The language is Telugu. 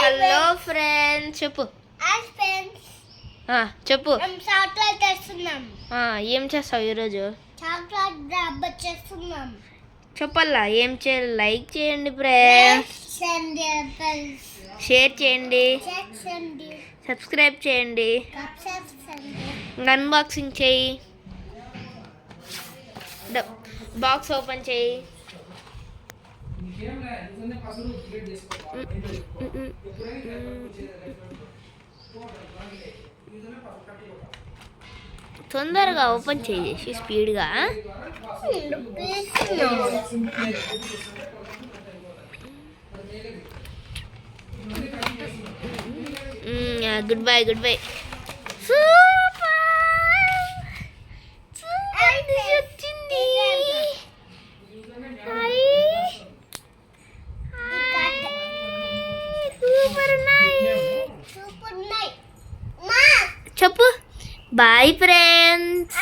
హలో ఫ్రెండ్స్ చెప్పు. చెప్పు చాక్లెట్ చేస్తున్నాం. ఏం చేస్తావు ఈరోజు? చాక్లెట్ డబ్బా చేస్తున్నాం. చెప్పల్లా ఏం చేయాలి? లైక్ చేయండి ఫ్రెండ్స్, షేర్ చేయండి, సబ్స్క్రైబ్ చేయండి, అన్బాక్సింగ్ చేయి, బాక్స్ ఓపెన్ చేయి. తొందరగా ఓపెన్ చేసి స్పీడ్గా. Good bye good bye. వచ్చింది. చెప్పు బాయ్ ఫ్రెండ్స్.